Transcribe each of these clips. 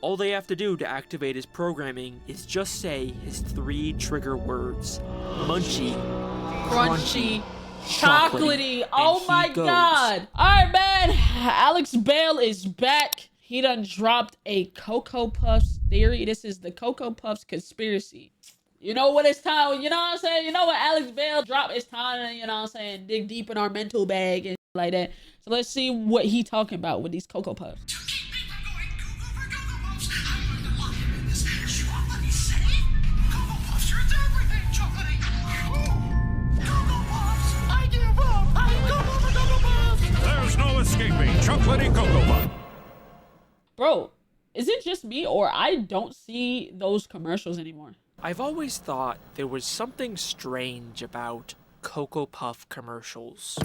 All they have to do to activate his programming is just say his 3 trigger words. Munchie, Crunchy, chocolatey. Oh and my he goes. god. Alright, man. Alex Bale is back. He done dropped a Cocoa Puffs theory. This is the Cocoa Puffs conspiracy. You know what it's time, you know what I'm saying? You know what Alex Bale dropped, it's time to, you know what I'm saying, dig deep in our mental bag and like that. So let's see what he talking about with these Cocoa Puffs. To keep me from going cuckoo for Cocoa Puffs, I'm going to lock him in this chocolatey safe. Cocoa Puffs are everything chocolatey. Cocoa Puffs, I give up. I go for Cocoa Puffs. There's no escaping chocolatey Cocoa Puff. Bro, is it just me or I don't see those commercials anymore? I've always thought there was something strange about Cocoa Puff commercials.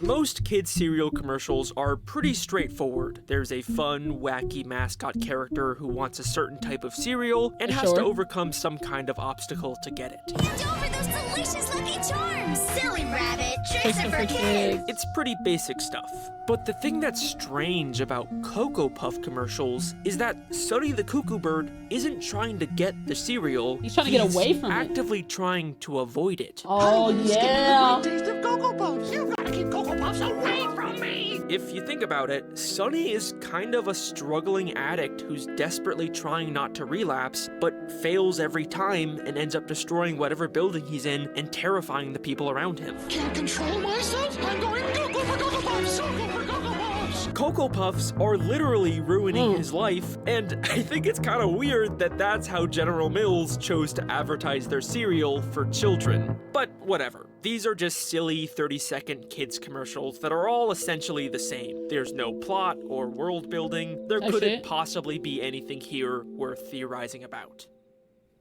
Most kids' cereal commercials are pretty straightforward. There's a fun, wacky mascot character who wants a certain type of cereal and has to overcome some kind of obstacle to get it. Hand over those delicious Lucky Charms! Silly rabbit, tricks are for kids! It's pretty basic stuff. But the thing that's strange about Cocoa Puff commercials is that Sonny the Cuckoo Bird isn't trying to get the cereal. He's trying to get away from it. Actively trying to avoid it. Oh, yeah. Taste of Cocoa Puffs. You've got to keep Cocoa Puffs away from me. If you think about it, Sonny is kind of a struggling addict who's desperately trying not to relapse, but fails every time and ends up destroying whatever building he's in and terrifying the people around him. Can't control myself. I'm going cuckoo for Cocoa Puffs. Cuckoo for Cocoa Puffs. Cocoa Puffs are literally ruining his life, and I think it's kind of weird that that's how General Mills chose to advertise their cereal for children. But whatever. These are just silly 30-second kids commercials that are all essentially the same. There's no plot or world building. There couldn't possibly be anything here worth theorizing about.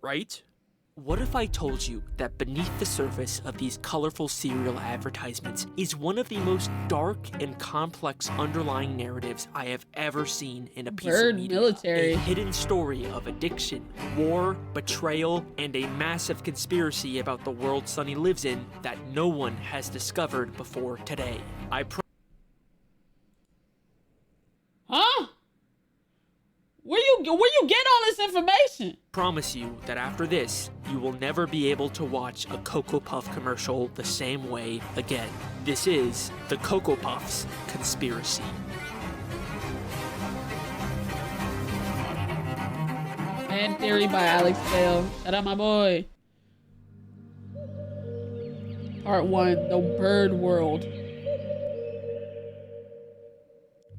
Right? What if I told you that beneath the surface of these colorful cereal advertisements is one of the most dark and complex underlying narratives I have ever seen in a piece of media? Military. A hidden story of addiction, war, betrayal, and a massive conspiracy about the world Sonny lives in that no one has discovered before today. Huh? Where you get all this information? Promise you that after this, you will never be able to watch a Cocoa Puff commercial the same way again. This is the Cocoa Puffs conspiracy. Fan Theory by Alex Bale. Shout out my boy. Part 1, The Bird World.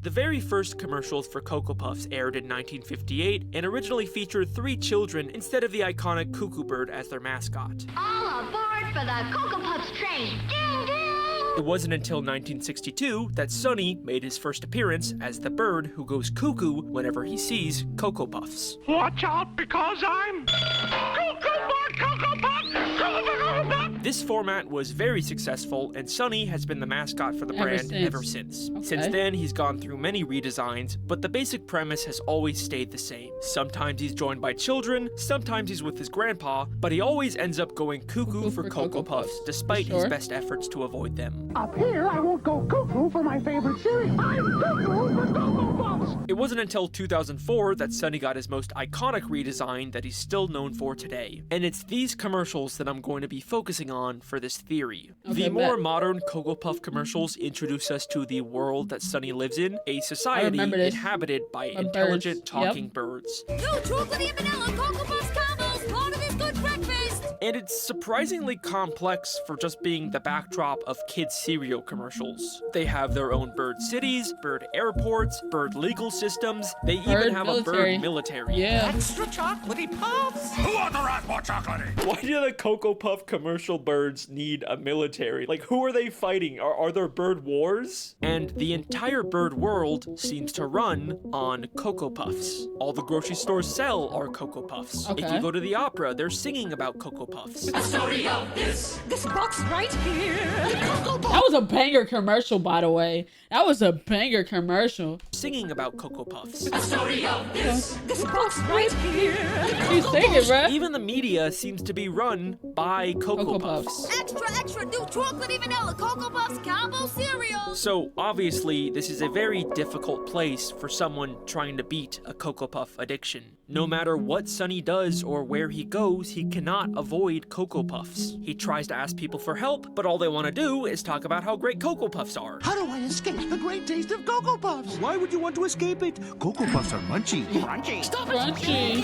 The very first commercials for Cocoa Puffs aired in 1958 and originally featured 3 children instead of the iconic Cuckoo Bird as their mascot. All aboard for the Cocoa Puffs train! Ding, ding! It wasn't until 1962 that Sonny made his first appearance as the bird who goes cuckoo whenever he sees Cocoa Puffs. Watch out because I'm Cuckoo for Cocoa Puffs! Cuckoo for Cocoa Puffs! This format was very successful, and Sonny has been the mascot for the brand ever since. Since then, he's gone through many redesigns, but the basic premise has always stayed the same. Sometimes he's joined by children, sometimes he's with his grandpa, but he always ends up going cuckoo for Cocoa Puffs, despite his best efforts to avoid them. Up here, I won't go cuckoo for my favorite cereal. I'm cuckoo for Cocoa Puffs. It wasn't until 2004 that Sonny got his most iconic redesign that he's still known for today. And it's these commercials that I'm going to be focusing on for this theory. The more modern Cocoa Puff commercials introduce us to the world that Sonny lives in, a society inhabited by intelligent talking birds. No chocolatey and vanilla Cocoa Puffs combos! Part of this good breakfast! And it's surprisingly complex for just being the backdrop of kids' cereal commercials. They have their own bird cities, bird airports, bird legal systems. They even have a bird military. Yeah. Extra chocolatey puffs. Who wants more chocolatey? Why do the Cocoa Puff commercial birds need a military? Like, who are they fighting? Are there bird wars? And the entire bird world seems to run on Cocoa Puffs. All the grocery stores sell are Cocoa Puffs. If you go to the opera, they're singing about Cocoa Puffs. Puffs. This box right here. The Cocoa Puffs. That was a banger commercial, by the way. That was a banger commercial. Singing about Cocoa Puffs. This box right here. She's singing, bruh. Even the media seems to be run by Cocoa Puffs. Extra, new chocolatey vanilla Cocoa Puffs combo cereal. So obviously, this is a very difficult place for someone trying to beat a Cocoa Puff addiction. No matter what Sonny does or where he goes, he cannot avoid Cocoa Puffs. He tries to ask people for help, but all they want to do is talk about how great Cocoa Puffs are. How do I escape the great taste of Cocoa Puffs? Why would you want to escape it? Cocoa Puffs are munchy. Crunchy. Stop it. Crunchy.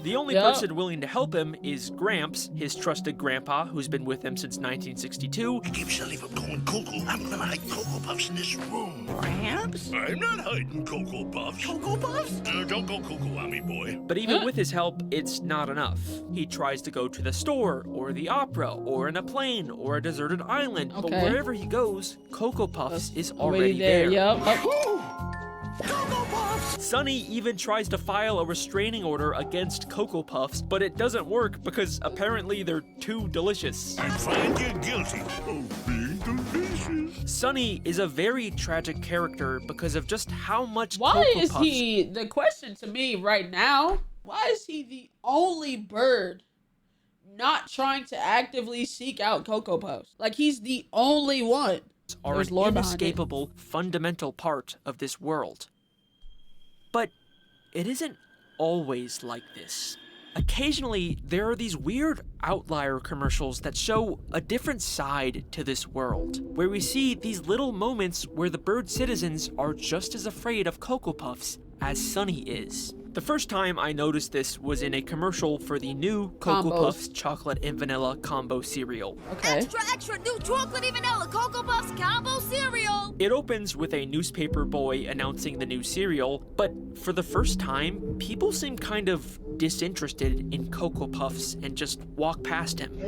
The only Yep. person willing to help him is Gramps, his trusted grandpa, who's been with him since 1962. Keep Shelly from going cuckoo. I'm gonna hide Cocoa Puffs in this room. Gramps? I'm not hiding Cocoa Puffs. Cocoa Puffs? Don't go cuckoo on me, boy. But even with his help, it's not enough. He tries to go to the store, or the opera, or in a plane, or a deserted island. But Okay. wherever he goes, Cocoa Puffs is already there. Yup. Cocoa Puffs! Sonny even tries to file a restraining order against Cocoa Puffs, but it doesn't work because apparently they're too delicious. I find you guilty of being delicious. Sonny is a very tragic character because of just how much Why Cocoa is Puffs he, the question to me right now, why is he the only bird not trying to actively seek out Cocoa Puffs? Like, he's the only one. are There's an lore behind it. inescapable, fundamental part of this world. But it isn't always like this. Occasionally, there are these weird outlier commercials that show a different side to this world, where we see these little moments where the bird citizens are just as afraid of Cocoa Puffs as Sonny is. The first time I noticed this was in a commercial for the new Cocoa Combos. Puffs chocolate and vanilla combo cereal. Okay. Extra, new chocolatey vanilla Cocoa Puffs combo cereal. It opens with a newspaper boy announcing the new cereal, but for the first time, people seem kind of disinterested in Cocoa Puffs and just walk past him.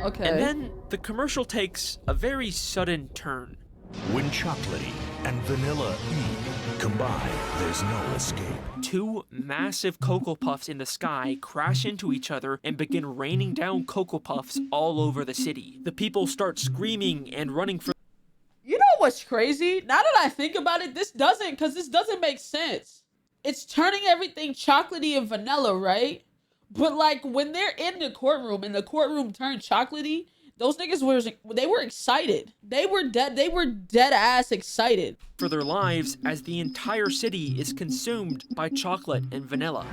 Okay. And then the commercial takes a very sudden turn. When chocolatey and vanilla combine, there's no escape. Two massive Cocoa Puffs in the sky crash into each other and begin raining down Cocoa Puffs all over the city. The people start screaming and running for You know what's crazy? Now that I think about it, this doesn't make sense. It's turning everything chocolatey and vanilla, right? But like when they're in the courtroom and the courtroom turned chocolatey, those niggas were excited. They were dead ass excited. for their lives as the entire city is consumed by chocolate and vanilla.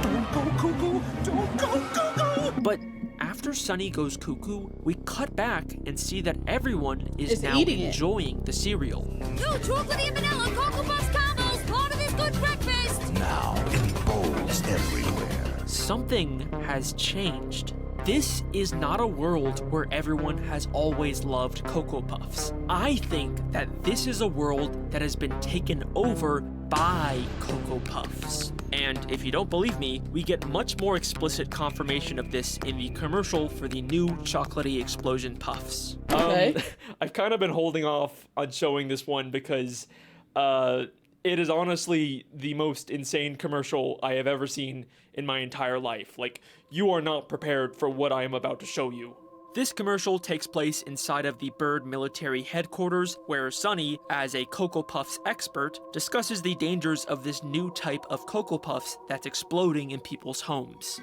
Don't go cuckoo! Don't go cuckoo! But after Sonny goes cuckoo, we cut back and see that everyone is Is now eating it. enjoying the cereal. New chocolatey and vanilla Cocoa Puffs combos, part of this good breakfast. Now in bowls everywhere. Something has changed. This is not a world where everyone has always loved Cocoa Puffs. I think that this is a world that has been taken over by Cocoa Puffs. And if you don't believe me, we get much more explicit confirmation of this in the commercial for the new chocolatey explosion puffs. Okay. I've kind of been holding off on showing this one because it is honestly the most insane commercial I have ever seen in my entire life. Like, you are not prepared for what I am about to show you. This commercial takes place inside of the Bird military headquarters, where Sonny, as a Cocoa Puffs expert, discusses the dangers of this new type of Cocoa Puffs that's exploding in people's homes.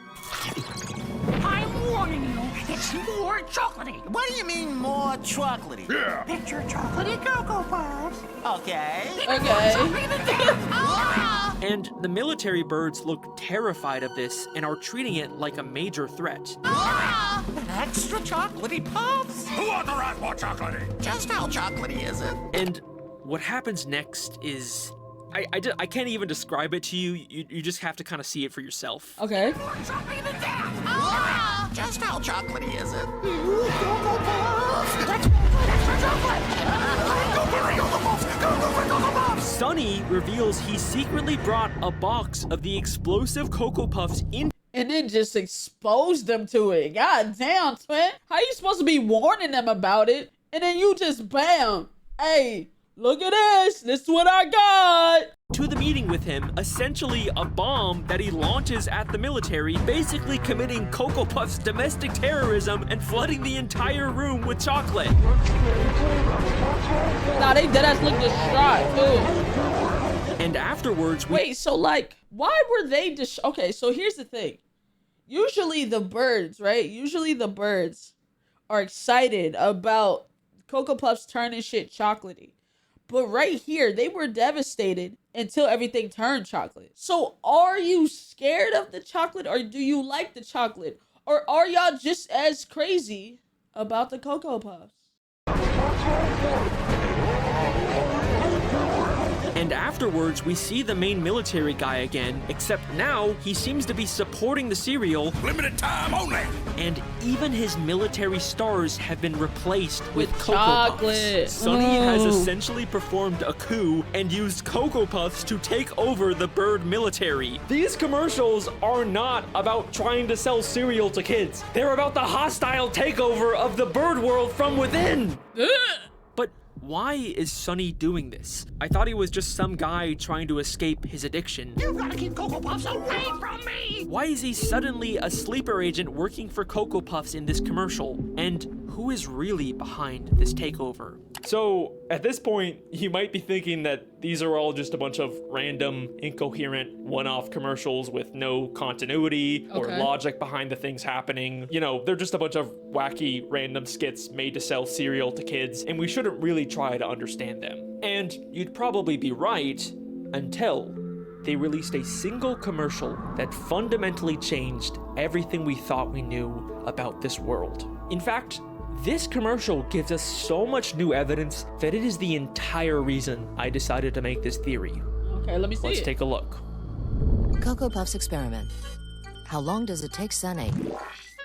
I'm warning you, it's more chocolatey. What do you mean more chocolatey? Yeah. Picture chocolatey Cocoa Puffs. Okay. And the military birds look terrified of this and are treating it like a major threat. Extra chocolatey puffs? Who authorized more chocolatey? Just how chocolatey is it? And what happens next is... I can't even describe it to you. You just have to kind of see it for yourself. Okay. Just how chocolatey is it? Cocoa Puffs! That's more good extra chocolate! Go for Cocoa Puffs! Go for Cocoa Puffs! Sonny reveals he secretly brought a box of the explosive Cocoa Puffs in. And then just expose them to it. God damn, twin. How you supposed to be warning them about it? And then you just bam. Hey, look at this. This is what I got. to the meeting with him, essentially a bomb that he launches at the military, basically committing Cocoa Puffs domestic terrorism and flooding the entire room with chocolate. Nah, they deadass look distraught too. And afterwards, Wait, so like, why were they okay, so here's the thing. Usually the birds, right? Usually the birds are excited about Cocoa Puffs turning shit chocolatey. But right here, they were devastated until everything turned chocolate. So are you scared of the chocolate, or do you like the chocolate? Or are y'all just as crazy about the Cocoa Puffs? And afterwards, we see the main military guy again, except now he seems to be supporting the cereal. Limited time only. And even his military stars have been replaced with Cocoa chocolate. Puffs. Sonny has essentially performed a coup and used Cocoa Puffs to take over the bird military. These commercials are not about trying to sell cereal to kids. They're about the hostile takeover of the bird world from within. But why is Sonny doing this? I thought he was just some guy trying to escape his addiction. You gotta keep Cocoa Puffs away from me! Why is he suddenly a sleeper agent working for Cocoa Puffs in this commercial? And who is really behind this takeover? So, at this point, you might be thinking that these are all just a bunch of random, incoherent, one-off commercials with no continuity or logic behind the things happening. You know, they're just a bunch of wacky, random skits made to sell cereal to kids, and we shouldn't really try to understand them. And you'd probably be right until they released a single commercial that fundamentally changed everything we thought we knew about this world. In fact, this commercial gives us so much new evidence that it is the entire reason I decided to make this theory. Okay, let me see. Let's take a look. Cocoa Puffs experiment. How long does it take Sonny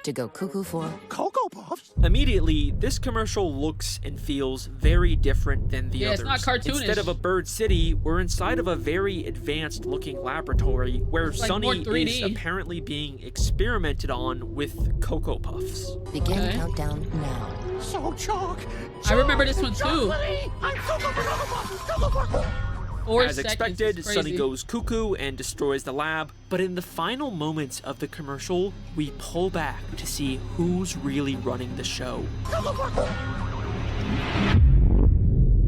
to go cuckoo for? Cocoa Puffs? Immediately, this commercial looks and feels very different than the others. It's not cartoonish. Instead of a bird city, we're inside of a very advanced looking laboratory where like Sonny more is 3D. apparently being experimented on with Cocoa Puffs. Begin countdown now. So chalk. I remember this one too. Chocolatey. I'm Cocoa Puffs. Cocoa Puffs. 4 As seconds, expected, it's Sonny crazy. goes cuckoo and destroys the lab, but in the final moments of the commercial, we pull back to see who's really running the show.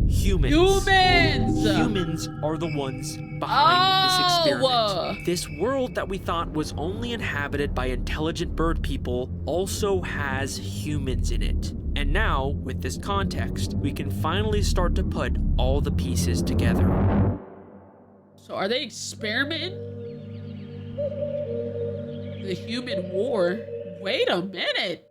Humans. Humans! Humans are the ones behind this experiment. Oh! This world that we thought was only inhabited by intelligent bird people also has humans in it. And now, with this context, we can finally start to put all the pieces together. So are they experimenting? The human war? Wait a minute.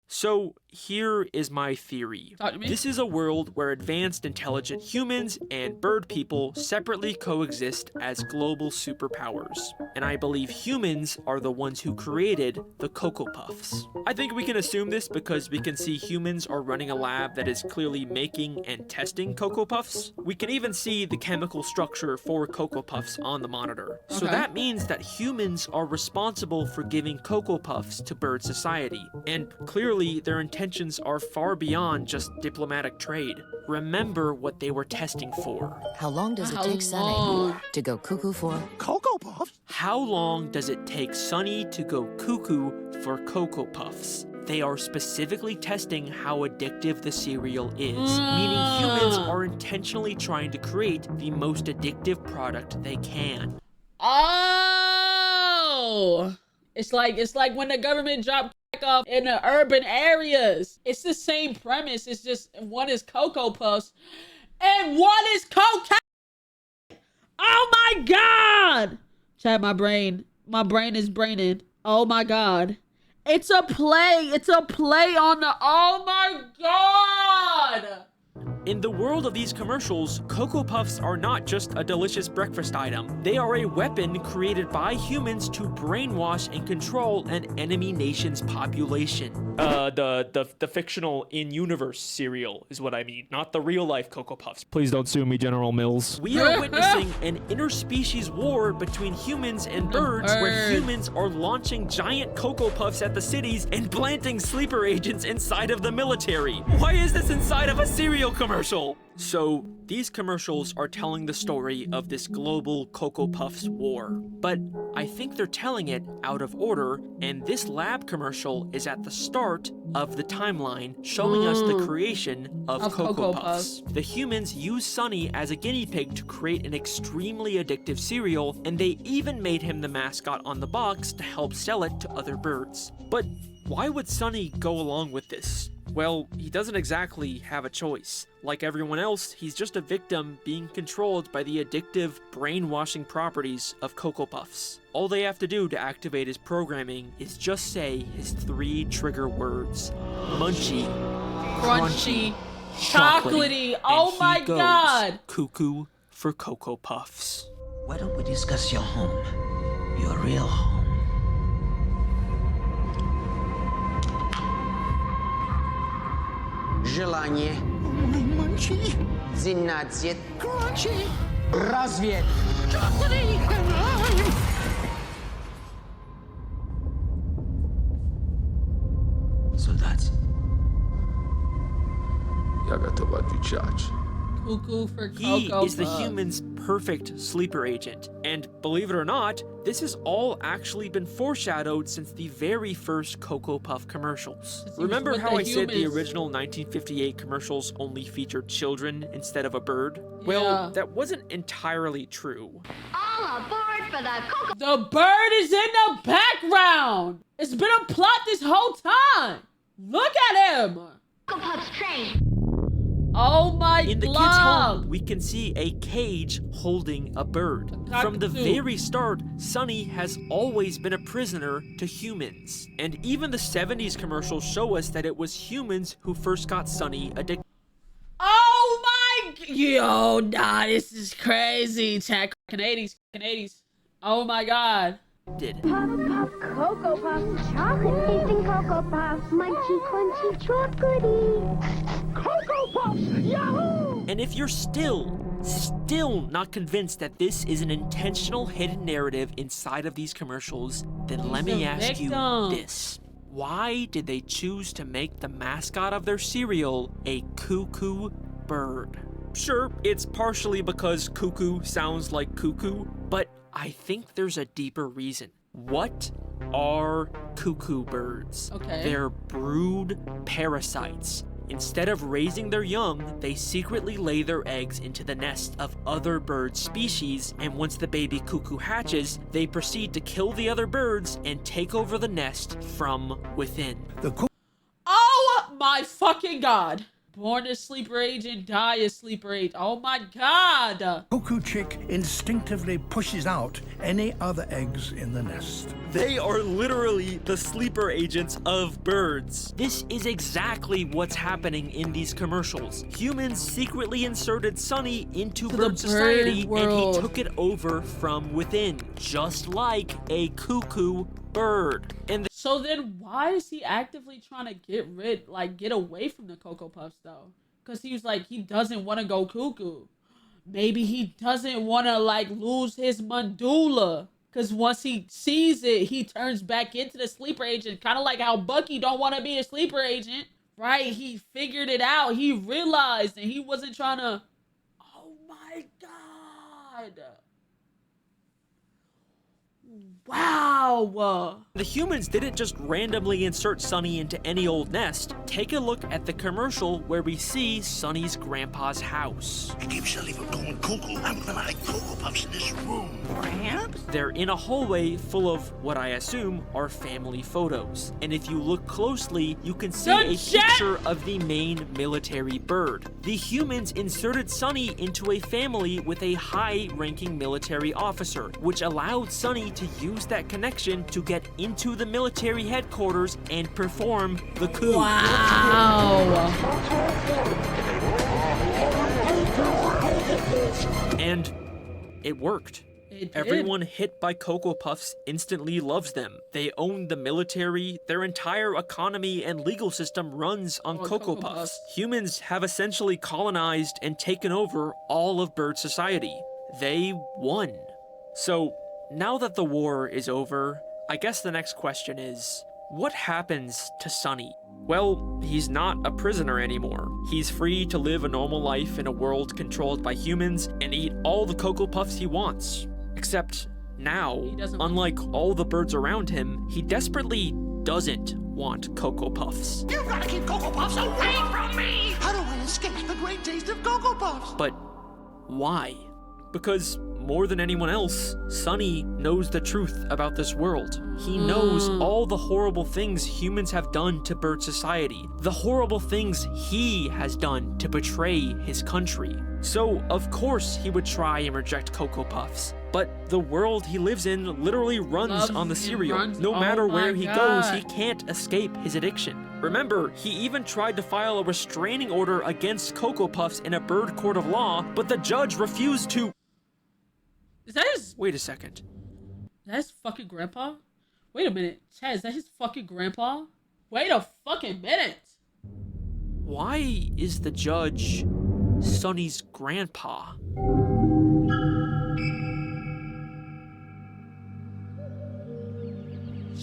So here is my theory. Talk to me. This is a world where advanced intelligent humans and bird people separately coexist as global superpowers. And I believe humans are the ones who created the Cocoa Puffs. I think we can assume this because we can see humans are running a lab that is clearly making and testing Cocoa Puffs. We can even see the chemical structure for Cocoa Puffs on the monitor. So that means that humans are responsible for giving Cocoa Puffs to bird society. And clearly their intentions are far beyond just diplomatic trade. Remember what they were testing for. How long does it How take Sonny long? to go cuckoo for? Cocoa Puffs? How long does it take Sonny to go cuckoo for Cocoa Puffs? They are specifically testing how addictive the cereal is, meaning humans are intentionally trying to create the most addictive product they can. Oh! It's like when the government dropped off in the urban areas. It's the same premise. It's just one is Cocoa Puffs and one is cocaine. Oh my God! Chat, my brain is braining. Oh my God. It's a play. It's a play on the, oh my God! In the world of these commercials, Cocoa Puffs are not just a delicious breakfast item. They are a weapon created by humans to brainwash and control an enemy nation's population. The fictional in-universe cereal is what I mean, not the real-life Cocoa Puffs. Please don't sue me, General Mills. We are witnessing an interspecies war between humans and birds, where humans are launching giant Cocoa Puffs at the cities and planting sleeper agents inside of the military. Why is this inside of a cereal commercial? commercial. So these commercials are telling the story of this global Cocoa Puffs war, but I think they're telling it out of order, and this lab commercial is at the start of the timeline, showing us the creation of Cocoa Puffs. The humans used Sonny as a guinea pig to create an extremely addictive cereal, and they even made him the mascot on the box to help sell it to other birds. But why would Sonny go along with this? Well, he doesn't exactly have a choice. Like everyone else, he's just a victim being controlled by the addictive, brainwashing properties of Cocoa Puffs. All they have to do to activate his programming is just say his 3 trigger words: munchy, Crunchy, chocolatey. Oh and my he goes god. cuckoo for Cocoa Puffs. Why don't we discuss your home? Your real home. Желание. Munchy, Зинатьет. crunchy, Развед. chocolatey, and I'm... Солдат. Я готов отвечать. Cuckoo for He Cocoa is the Puffs. human's perfect sleeper agent, and believe it or not, this has all actually been foreshadowed since the very first Cocoa Puff commercials. Since he was Remember with how the I said the humans. original 1958 commercials only featured children instead of a bird? Yeah. Well, that wasn't entirely true. All aboard for the Cocoa The bird is in the background. It's been a plot this whole time. Look at him. Puffs train. Oh my In the kids' god. home, we can see a cage holding a bird. A From the cockatoo. very start, Sonny has always been a prisoner to humans. And even the 70s commercials show us that it was humans who first got Sonny addicted. Oh my yo, nah, this is crazy. Tech Canadians. Oh my god. Cocoa Puffs, chocolate tasting Cocoa Puffs, munchy, crunchy, chocolatey. Cocoa Puffs, yahoo! And if you're still not convinced that this is an intentional hidden narrative inside of these commercials, then let me a ask you victim. this. Why did they choose to make the mascot of their cereal a cuckoo bird? Sure, it's partially because cuckoo sounds like cuckoo, but I think there's a deeper reason. What are cuckoo birds? Okay. They're brood parasites. Instead of raising their young, they secretly lay their eggs into the nest of other bird species, and once the baby cuckoo hatches, they proceed to kill the other birds and take over the nest from within. Oh my fucking god. Born a sleeper agent, die a sleeper agent. Oh my god. Cuckoo chick instinctively pushes out any other eggs in the nest. They are literally the sleeper agents of birds. This is exactly what's happening in these commercials. Humans secretly inserted Sonny into To the bird society, bird and he world. took it over from within, just like a cuckoo bird. And So then why is he actively trying to get away from the Cocoa Puffs though? Because he was like, he doesn't want to go cuckoo. Maybe he doesn't want to lose his mandula. Because once he sees it, he turns back into the sleeper agent. Kind of like how Bucky don't want to be a sleeper agent. Right? He figured it out. He realized and he wasn't trying to... Oh my god. Wow. the humans didn't just randomly insert Sonny into any old nest. Take a look at the commercial where we see Sonny's grandpa's house. It keeps Shelly from going cuckoo. I'm gonna hide Cocoa Puffs in this room. Gramps? They're in a hallway full of what I assume are family photos. And if you look closely, you can see a picture of the main military bird. The humans inserted Sonny into a family with a high-ranking military officer, which allowed Sonny to use that connection to get into the military headquarters and perform the coup. And it worked. Everyone hit by Cocoa Puffs instantly loves them. They own the military, their entire economy and legal system runs on Cocoa Puffs. Humans have essentially colonized and taken over all of bird society. They won. So, now that the war is over, I guess the next question is, what happens to Sonny? Well, he's not a prisoner anymore. He's free to live a normal life in a world controlled by humans and eat all the Cocoa Puffs he wants. Except now, unlike all the birds around him, he desperately doesn't want Cocoa Puffs. You've got to keep Cocoa Puffs away from me! How do I escape the great taste of Cocoa Puffs? But why? Because more than anyone else, Sonny knows the truth about this world. He knows all the horrible things humans have done to bird society, the horrible things he has done to betray his country. So, of course, he would try and reject Cocoa Puffs. But the world he lives in literally runs on the cereal. No matter where he goes, he can't escape his addiction. Remember, he even tried to file a restraining order against Cocoa Puffs in a bird court of law, but the judge refused to. Is that his? Wait a second. Is that his fucking grandpa? Wait a minute. Chad, is that his fucking grandpa? Wait a fucking minute. Why is the judge Sonny's grandpa?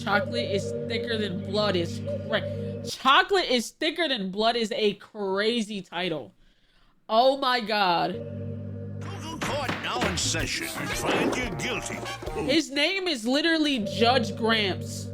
Chocolate is thicker than blood is Chocolate is thicker than blood is a crazy title. Oh my god. Court now in session. Find you guilty. His name is literally Judge Gramps.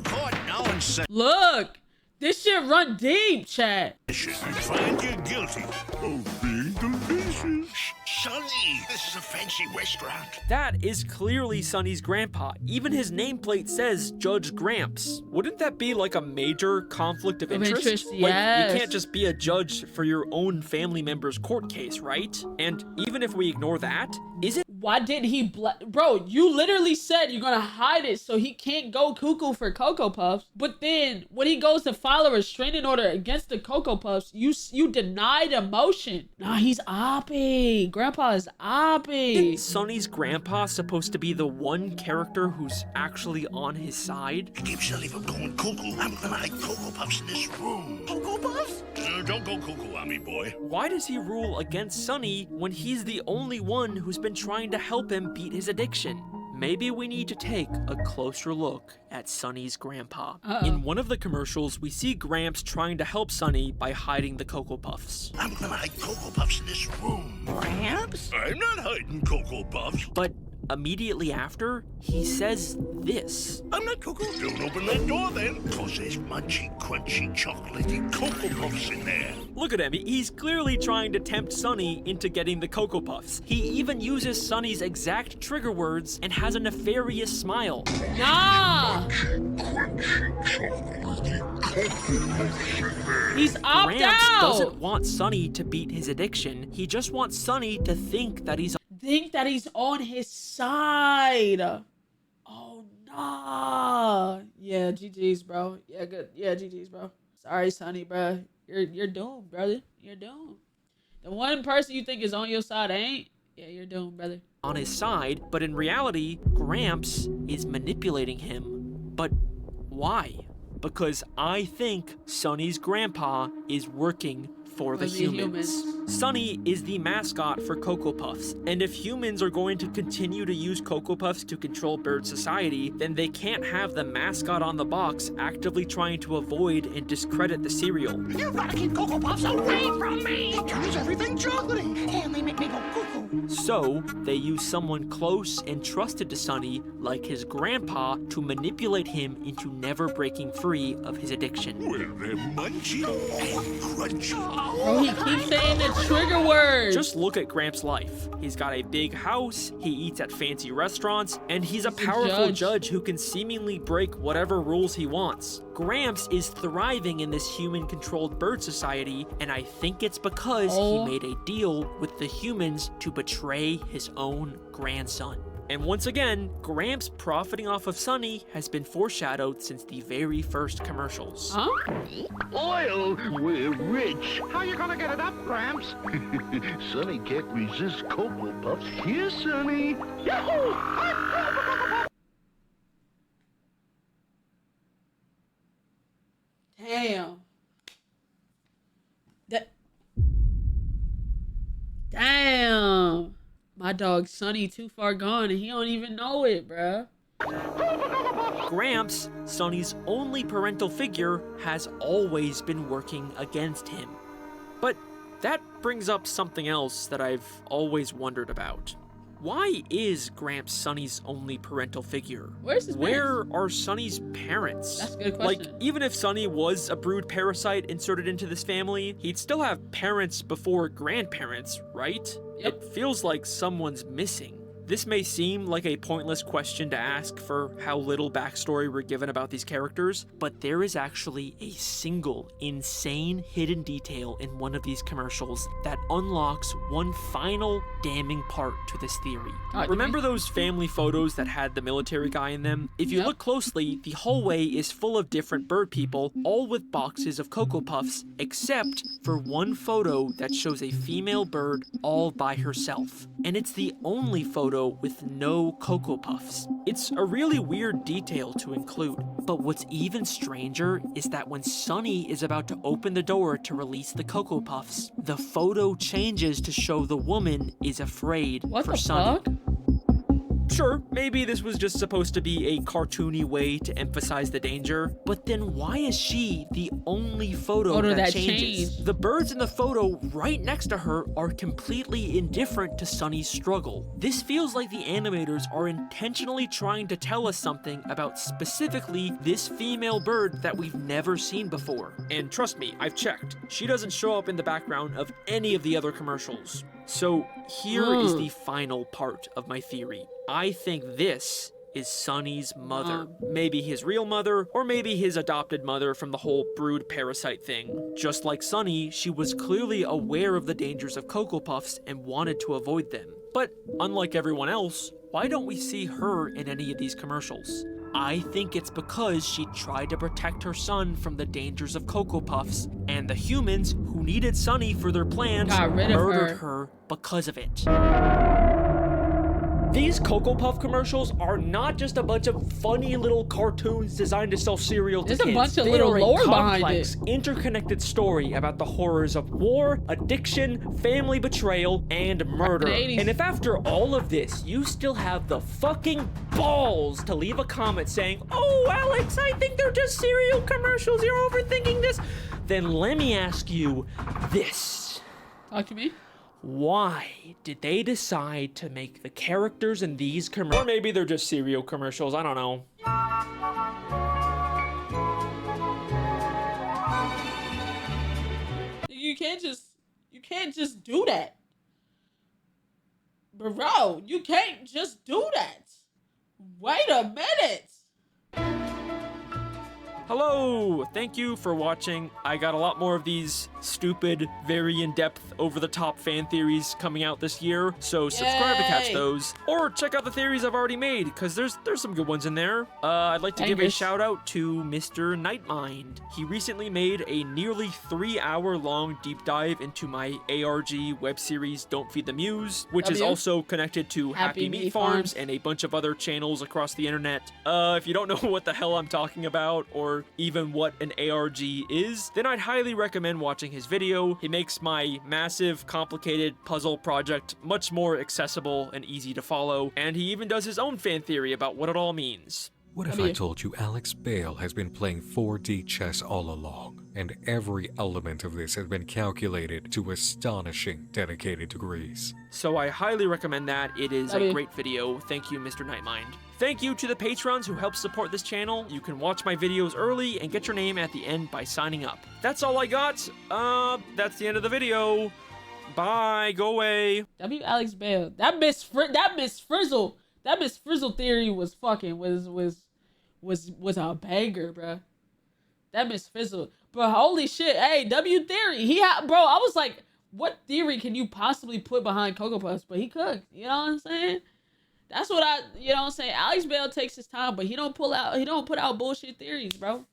Court now in session. Look, this shit run deep, chat. Find you guilty. Of being delicious. Sonny, this is a fancy restaurant. That is clearly Sonny's grandpa. Even his nameplate says Judge Gramps. Wouldn't that be like a major conflict of interest? Yes. Like, you can't just be a judge for your own family member's court case, right? And even if we ignore that, is it? Why did he bro, you literally said you're gonna hide it so he can't go cuckoo for Cocoa Puffs. But then when he goes to file a restraining order against the Cocoa Puffs, you denied a motion. Nah, he's oppie. Grandpa is oppie. Isn't Sonny's grandpa supposed to be the one character who's actually on his side? It keeps Sonny from going cuckoo. I'm gonna hide Cocoa Puffs in this room. Cocoa Puffs? Don't go cuckoo on me, boy. Why does he rule against Sonny when he's the only one who's been trying to help him beat his addiction? Maybe we need to take a closer look at Sonny's grandpa. In one of the commercials, we see Gramps trying to help Sonny by hiding the Cocoa Puffs. I'm gonna hide Cocoa Puffs in this room. Gramps? I'm not hiding Cocoa Puffs. But immediately after, he says this. I'm not Cocoa. Don't open that door then, cause there's munchy, crunchy, chocolatey Cocoa Puffs in there. Look at him, he's clearly trying to tempt Sonny into getting the Cocoa Puffs. He even uses Sonny's exact trigger words and has a nefarious smile. Nah! He's opt Gramps out! doesn't want Sonny to beat his addiction, he just wants Sonny to think that he's on his side. Oh nah. Yeah, GG's, bro. Yeah, good. Yeah, GG's, bro. Sorry, Sonny, bro. You're doomed, brother. You're doomed. The one person you think is on your side ain't. Yeah, you're doomed, brother. on his side, but in reality, Gramps is manipulating him. But why? Because I think Sonny's grandpa is working for the humans. Sonny is the mascot for Cocoa Puffs, and if humans are going to continue to use Cocoa Puffs to control bird society, then they can't have the mascot on the box actively trying to avoid and discredit the cereal. You've got to keep Cocoa Puffs away from me! It turns everything chocolatey, and they make me go cuckoo. So, they use someone close and trusted to Sonny, like his grandpa, to manipulate him into never breaking free of his addiction. Well, they're munchy and crunchy. Bro, he keeps saying the trigger word. Just look at Gramps' life. He's got a big house, he eats at fancy restaurants, and he's a powerful judge who can seemingly break whatever rules he wants. Gramps is thriving in this human-controlled bird society, and I think it's because he made a deal with the humans to betray his own grandson. And once again, Gramps profiting off of Sonny has been foreshadowed since the very first commercials. Huh? Oil? We're rich. How you gonna get it up, Gramps? Sonny can't resist Cocoa Puffs. Here, Sonny. Yahoo! Damn. Damn. My dog Sonny too far gone and he don't even know it, bruh. Gramps, Sonny's only parental figure, has always been working against him. But that brings up something else that I've always wondered about. Why is Gramps Sonny's only parental figure? Where are Sonny's parents? That's a good question. Like, even if Sonny was a brood parasite inserted into this family, he'd still have parents before grandparents, right? Yep. It feels like someone's missing. This may seem like a pointless question to ask for how little backstory we're given about these characters, but there is actually a single insane hidden detail in one of these commercials that unlocks one final damning part to this theory. Remember those family photos that had the military guy in them? If you look closely, the hallway is full of different bird people, all with boxes of Cocoa Puffs, except for one photo that shows a female bird all by herself. And it's the only photo with no Cocoa Puffs. It's a really weird detail to include, but what's even stranger is that when Sonny is about to open the door to release the Cocoa Puffs, the photo changes to show the woman is afraid for Sonny. Sure, maybe this was just supposed to be a cartoony way to emphasize the danger, but then why is she the only photo that changes? The birds in the photo right next to her are completely indifferent to Sonny's struggle. This feels like the animators are intentionally trying to tell us something about specifically this female bird that we've never seen before. And trust me, I've checked. She doesn't show up in the background of any of the other commercials. So here is the final part of my theory. I think this is Sonny's mother. Maybe his real mother, or maybe his adopted mother from the whole brood parasite thing. Just like Sonny, she was clearly aware of the dangers of Cocoa Puffs and wanted to avoid them. But unlike everyone else, why don't we see her in any of these commercials? I think it's because she tried to protect her son from the dangers of Cocoa Puffs, and the humans who needed Sonny for their plans murdered her because of it. These Cocoa Puff commercials are not just a bunch of funny little cartoons designed to sell cereal to kids. There's a bunch of little lore behind complex, interconnected story about the horrors of war, addiction, family betrayal, and murder. And if after all of this, you still have the fucking balls to leave a comment saying, "Oh, Alex, I think they're just cereal commercials, you're overthinking this," then let me ask you this. Talk to me. Why did they decide to make the characters in these commercials? Or maybe they're just cereal commercials, I don't know. You can't just do that. Bro, you can't just do that. Wait a minute. Hello! Thank you for watching. I got a lot more of these stupid, very in-depth, over-the-top fan theories coming out this year, so subscribe to catch those. Or check out the theories I've already made, because there's some good ones in there. I'd like to give a shout-out to Mr. Nightmind. He recently made a nearly 3-hour-long deep dive into my ARG web series Don't Feed the Muse, which is also connected to Happy Meat Farms and a bunch of other channels across the internet. If you don't know what the hell I'm talking about, or even what an ARG is, then I'd highly recommend watching his video. He makes my massive, complicated puzzle project much more accessible and easy to follow, and he even does his own fan theory about what it all means. What if I told you Alex Bale has been playing 4D chess all along, and every element of this has been calculated to astonishing dedicated degrees? So I highly recommend that. It is a great video. Thank you, Mr. Nightmind. Thank you to the patrons who help support this channel. You can watch my videos early and get your name at the end by signing up. That's all I got. That's the end of the video. Bye. Go away. Alex Bale. That Miss Frizzle theory was fucking was a banger, bro. That Miss Frizzle, bro. Holy shit. Hey, W theory. Bro. I was like, what theory can you possibly put behind Cocoa Puffs? But he cooked. You know what I'm saying? That's what you know what I'm saying? Alex Bale takes his time, but he don't put out bullshit theories, bro.